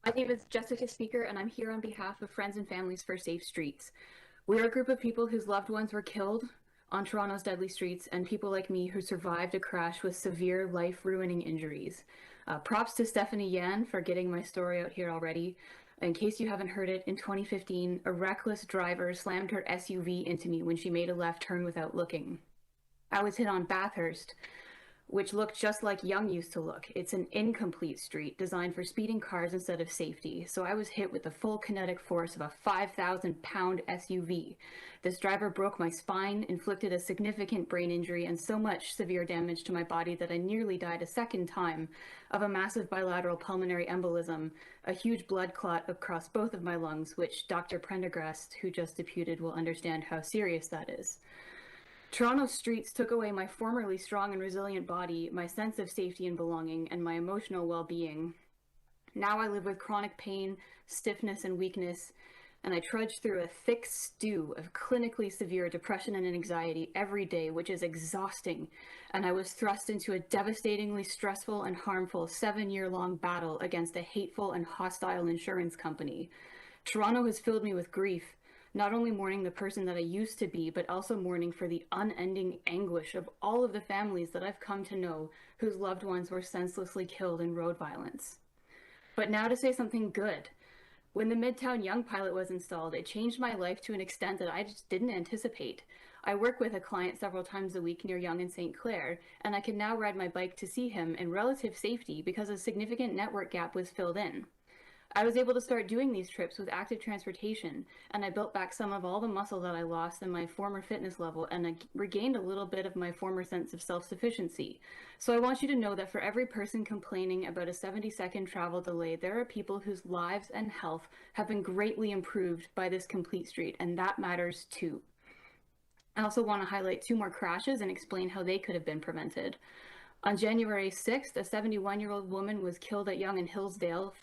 My name is Jessica Spieker, and I'm here on behalf of Friends and Families for Safe Streets. We're a group of people whose loved ones were killed on Toronto's deadly streets, and people like me who survived a crash with severe life-ruining injuries. Props to Stephanie Yan for getting my story out here already. In case you haven't heard it, in 2015, a reckless driver slammed her SUV into me when she made a left turn without looking. I was hit on Bathurst, which looked just like Yonge used to look. It's an incomplete street designed for speeding cars instead of safety. So I was hit with the full kinetic force of a 5,000-pound SUV. This driver broke my spine, inflicted a significant brain injury, and so much severe damage to my body that I nearly died a second time of a massive bilateral pulmonary embolism, a huge blood clot across both of my lungs, which Dr. Prendergast, who just deputed, will understand how serious that is. Toronto's streets took away my formerly strong and resilient body, my sense of safety and belonging, and my emotional well-being. Now I live with chronic pain, stiffness, and weakness, and I trudge through a thick stew of clinically severe depression and anxiety every day, which is exhausting, and I was thrust into a devastatingly stressful and harmful 7-year-long battle against a hateful and hostile insurance company. Toronto has filled me with grief, not only mourning the person that I used to be, but also mourning for the unending anguish of all of the families that I've come to know whose loved ones were senselessly killed in road violence. But now to say something good. When the Midtown Yonge pilot was installed, it changed my life to an extent that I just didn't anticipate. I work with a client several times a week near Yonge St, and I can now ride my bike to see him in relative safety because a significant network gap was filled in. I was able to start doing these trips with active transportation, and I built back some of all the muscle that I lost in my former fitness level, and I regained a little bit of my former sense of self-sufficiency. So I want you to know that for every person complaining about a 70-second travel delay, there are people whose lives and health have been greatly improved by this complete street, and that matters too. I also want to highlight 2 more crashes and explain how they could have been prevented. On January 6th, a 71-year-old woman was killed at Yonge and Hillsdale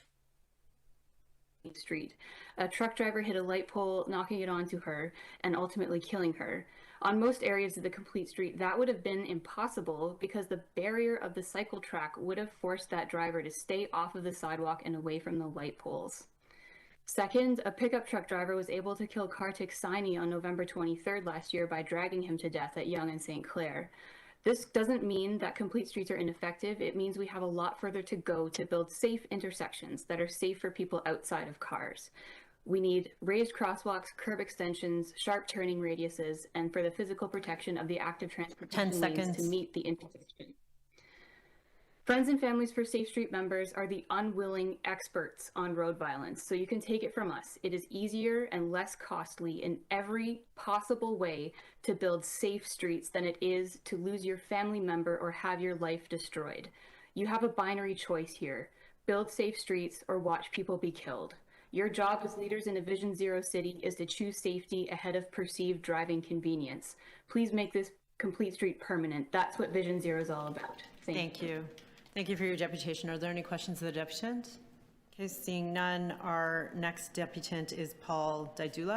Street. A truck driver hit a light pole, knocking it onto her and ultimately killing her. On most areas of the complete street, that would have been impossible because the barrier of the cycle track would have forced that driver to stay off of the sidewalk and away from the light poles. Second, a pickup truck driver was able to kill Kartik Saini on November 23rd last year by dragging him to death at Yonge and St. Clair. This doesn't mean that complete streets are ineffective. It means we have a lot further to go to build safe intersections that are safe for people outside of cars. We need raised crosswalks, curb extensions, sharp turning radiuses, and for the physical protection of the active transportation lanes to meet the intersection. Friends and Families for Safe Street members are the unwilling experts on road violence, so you can take it from us. It is easier and less costly in every possible way to build safe streets than it is to lose your family member or have your life destroyed. You have a binary choice here. Build safe streets or watch people be killed. Your job as leaders in a Vision Zero city is to choose safety ahead of perceived driving convenience. Please make this complete street permanent. That's what Vision Zero is all about. Thank you. Thank you for your deputation. Are there any questions of the deputant? Okay, seeing none, our next deputant is Paul Daidula.